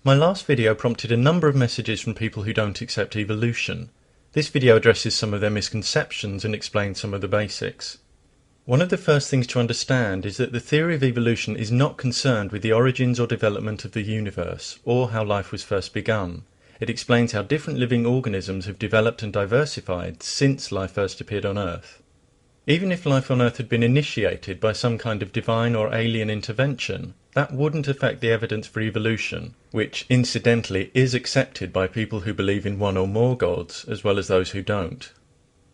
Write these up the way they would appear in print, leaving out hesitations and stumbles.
My last video prompted a number of messages from people who don't accept evolution. This video addresses some of their misconceptions and explains some of the basics. One of the first things to understand is that the theory of evolution is not concerned with the origins or development of the universe, or how life was first begun. It explains how different living organisms have developed and diversified since life first appeared on Earth. Even if life on Earth had been initiated by some kind of divine or alien intervention, that wouldn't affect the evidence for evolution, which incidentally is accepted by people who believe in one or more gods, as well as those who don't.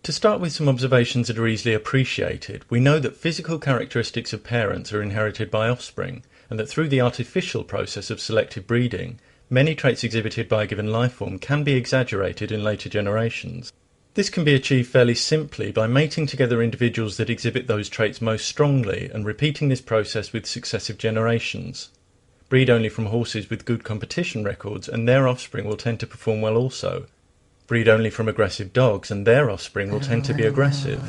To start with some observations that are easily appreciated, we know that physical characteristics of parents are inherited by offspring, and that through the artificial process of selective breeding, many traits exhibited by a given life form can be exaggerated in later generations. This can be achieved fairly simply by mating together individuals that exhibit those traits most strongly and repeating this process with successive generations. Breed only from horses with good competition records and their offspring will tend to perform well also. Breed only from aggressive dogs and their offspring will tend to be aggressive.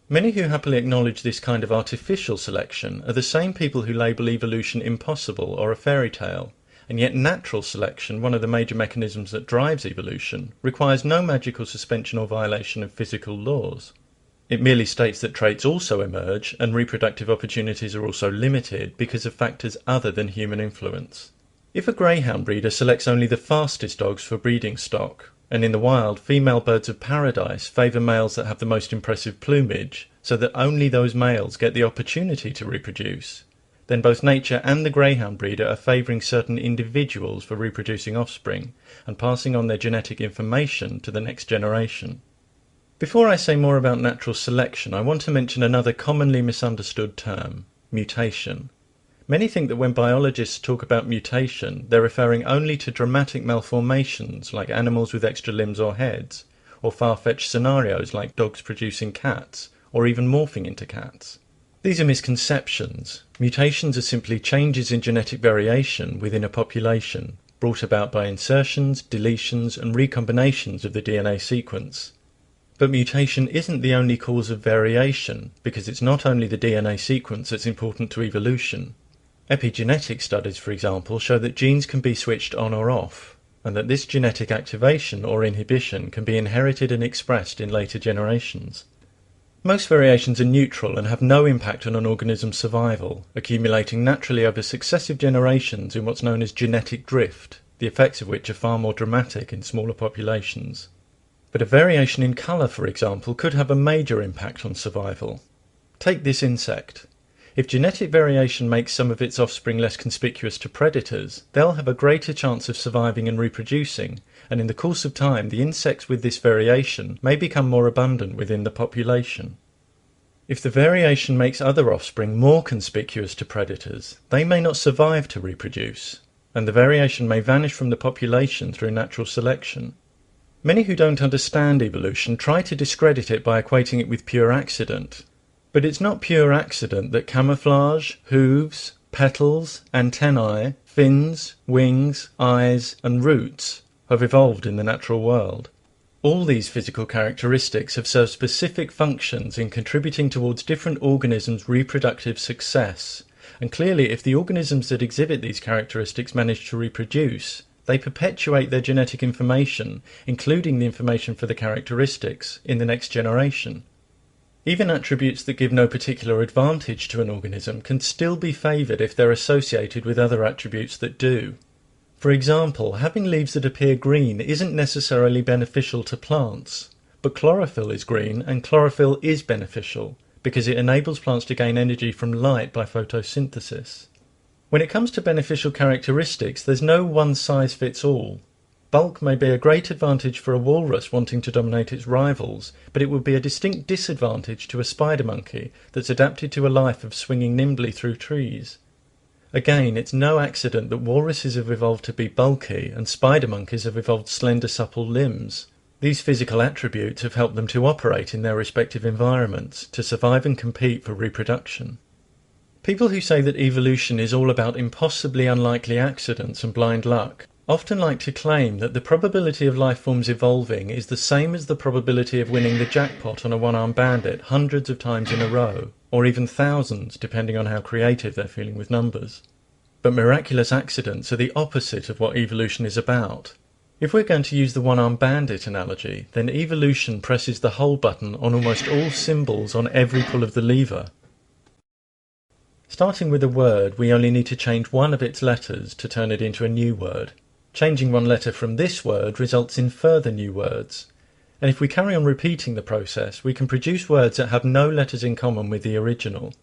Many who happily acknowledge this kind of artificial selection are the same people who label evolution impossible or a fairy tale. And yet natural selection, one of the major mechanisms that drives evolution, requires no magical suspension or violation of physical laws. It merely states that traits also emerge and reproductive opportunities are also limited because of factors other than human influence. If a greyhound breeder selects only the fastest dogs for breeding stock, and in the wild female birds of paradise favour males that have the most impressive plumage, so that only those males get the opportunity to reproduce, then both nature and the greyhound breeder are favouring certain individuals for reproducing offspring and passing on their genetic information to the next generation. Before I say more about natural selection, I want to mention another commonly misunderstood term, mutation. Many think that when biologists talk about mutation, they're referring only to dramatic malformations like animals with extra limbs or heads, or far-fetched scenarios like dogs producing cats, or even morphing into cats. These are misconceptions. Mutations are simply changes in genetic variation within a population, brought about by insertions, deletions, and recombinations of the DNA sequence. But mutation isn't the only cause of variation, because it's not only the DNA sequence that's important to evolution. Epigenetic studies, for example, show that genes can be switched on or off, and that this genetic activation or inhibition can be inherited and expressed in later generations. Most variations are neutral and have no impact on an organism's survival, accumulating naturally over successive generations in what's known as genetic drift, the effects of which are far more dramatic in smaller populations. But a variation in colour, for example, could have a major impact on survival. Take this insect. If genetic variation makes some of its offspring less conspicuous to predators, they'll have a greater chance of surviving and reproducing, and in the course of time the insects with this variation may become more abundant within the population. If the variation makes other offspring more conspicuous to predators, they may not survive to reproduce, and the variation may vanish from the population through natural selection. Many who don't understand evolution try to discredit it by equating it with pure accident. But it's not pure accident that camouflage, hooves, petals, antennae, fins, wings, eyes, and roots have evolved in the natural world. All these physical characteristics have served specific functions in contributing towards different organisms' reproductive success, and clearly if the organisms that exhibit these characteristics manage to reproduce, they perpetuate their genetic information, including the information for the characteristics, in the next generation. Even attributes that give no particular advantage to an organism can still be favoured if they're associated with other attributes that do. For example, having leaves that appear green isn't necessarily beneficial to plants, but chlorophyll is green and chlorophyll is beneficial because it enables plants to gain energy from light by photosynthesis. When it comes to beneficial characteristics, there's no one-size-fits-all. Bulk may be a great advantage for a walrus wanting to dominate its rivals, but it would be a distinct disadvantage to a spider monkey that's adapted to a life of swinging nimbly through trees. Again, it's no accident that walruses have evolved to be bulky and spider monkeys have evolved slender, supple limbs. These physical attributes have helped them to operate in their respective environments, to survive and compete for reproduction. People who say that evolution is all about impossibly unlikely accidents and blind luck often like to claim that the probability of life forms evolving is the same as the probability of winning the jackpot on a one-armed bandit hundreds of times in a row, or even thousands, depending on how creative they're feeling with numbers. But miraculous accidents are the opposite of what evolution is about. If we're going to use the one-armed bandit analogy, then evolution presses the hold button on almost all symbols on every pull of the lever. Starting with a word, we only need to change one of its letters to turn it into a new word. Changing one letter from this word results in further new words. And if we carry on repeating the process, we can produce words that have no letters in common with the original.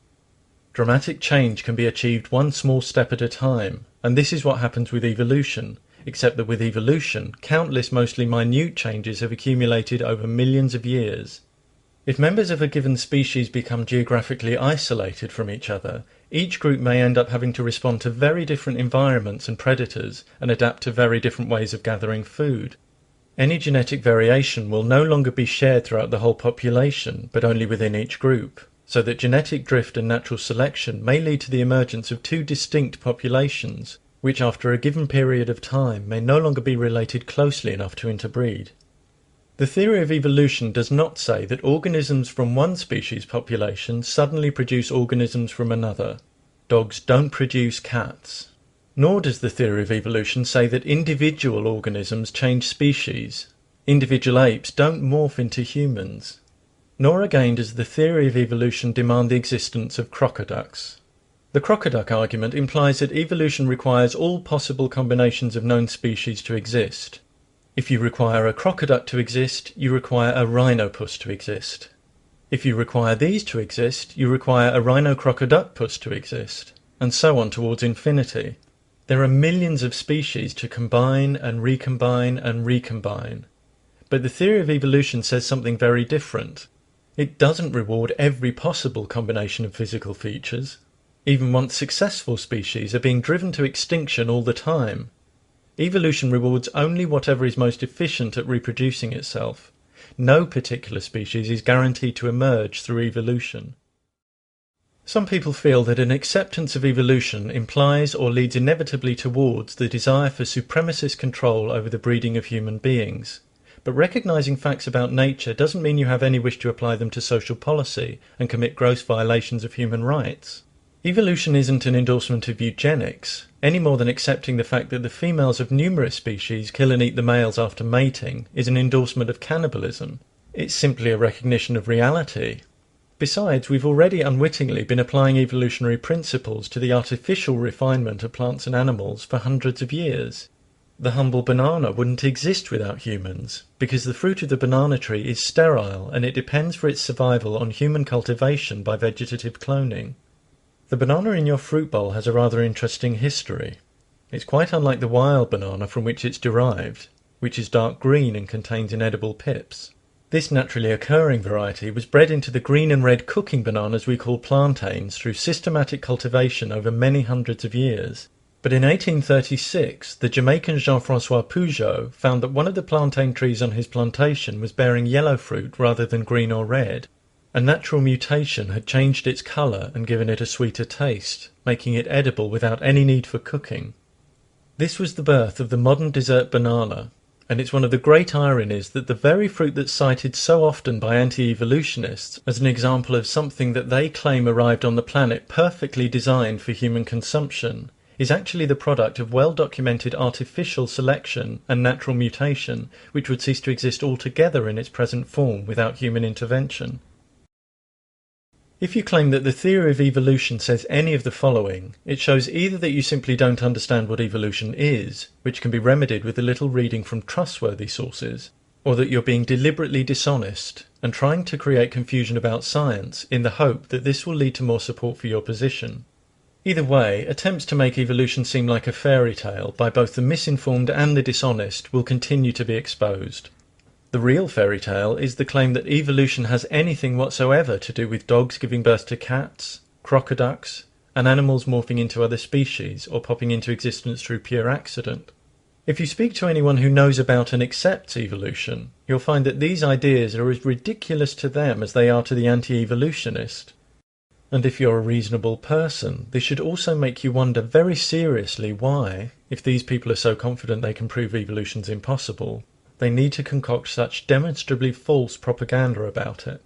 Dramatic change can be achieved one small step at a time, and this is what happens with evolution, except that with evolution, countless mostly minute changes have accumulated over millions of years. If members of a given species become geographically isolated from each other, each group may end up having to respond to very different environments and predators and adapt to very different ways of gathering food. Any genetic variation will no longer be shared throughout the whole population, but only within each group, so that genetic drift and natural selection may lead to the emergence of two distinct populations, which after a given period of time may no longer be related closely enough to interbreed. The theory of evolution does not say that organisms from one species population suddenly produce organisms from another. Dogs don't produce cats. Nor does the theory of evolution say that individual organisms change species. Individual apes don't morph into humans. Nor again does the theory of evolution demand the existence of crocoducks. The crocoduck argument implies that evolution requires all possible combinations of known species to exist. If you require a crocoduck to exist, you require a rhinopus to exist. If you require these to exist, you require a rhino-crocoduckpus to exist, and so on towards infinity. There are millions of species to combine and recombine and recombine. But the theory of evolution says something very different. It doesn't reward every possible combination of physical features. Even once successful species are being driven to extinction all the time. Evolution rewards only whatever is most efficient at reproducing itself. No particular species is guaranteed to emerge through evolution. Some people feel that an acceptance of evolution implies or leads inevitably towards the desire for supremacist control over the breeding of human beings. But recognizing facts about nature doesn't mean you have any wish to apply them to social policy and commit gross violations of human rights. Evolution isn't an endorsement of eugenics, any more than accepting the fact that the females of numerous species kill and eat the males after mating is an endorsement of cannibalism. It's simply a recognition of reality. Besides, we've already unwittingly been applying evolutionary principles to the artificial refinement of plants and animals for hundreds of years. The humble banana wouldn't exist without humans, because the fruit of the banana tree is sterile and it depends for its survival on human cultivation by vegetative cloning. The banana in your fruit bowl has a rather interesting history. It's quite unlike the wild banana from which it's derived, which is dark green and contains inedible pips. This naturally occurring variety was bred into the green and red cooking bananas we call plantains through systematic cultivation over many hundreds of years. But in 1836, the Jamaican Jean-François Peugeot found that one of the plantain trees on his plantation was bearing yellow fruit rather than green or red. A natural mutation had changed its colour and given it a sweeter taste, making it edible without any need for cooking. This was the birth of the modern dessert banana, and it's one of the great ironies that the very fruit that's cited so often by anti-evolutionists as an example of something that they claim arrived on the planet perfectly designed for human consumption is actually the product of well-documented artificial selection and natural mutation, which would cease to exist altogether in its present form without human intervention. If you claim that the theory of evolution says any of the following, it shows either that you simply don't understand what evolution is, which can be remedied with a little reading from trustworthy sources, or that you're being deliberately dishonest and trying to create confusion about science in the hope that this will lead to more support for your position. Either way, attempts to make evolution seem like a fairy tale by both the misinformed and the dishonest will continue to be exposed. The real fairy tale is the claim that evolution has anything whatsoever to do with dogs giving birth to cats, crocoducks, and animals morphing into other species or popping into existence through pure accident. If you speak to anyone who knows about and accepts evolution, you'll find that these ideas are as ridiculous to them as they are to the anti-evolutionist. And if you're a reasonable person, this should also make you wonder very seriously why, if these people are so confident they can prove evolution's impossible, they need to concoct such demonstrably false propaganda about it.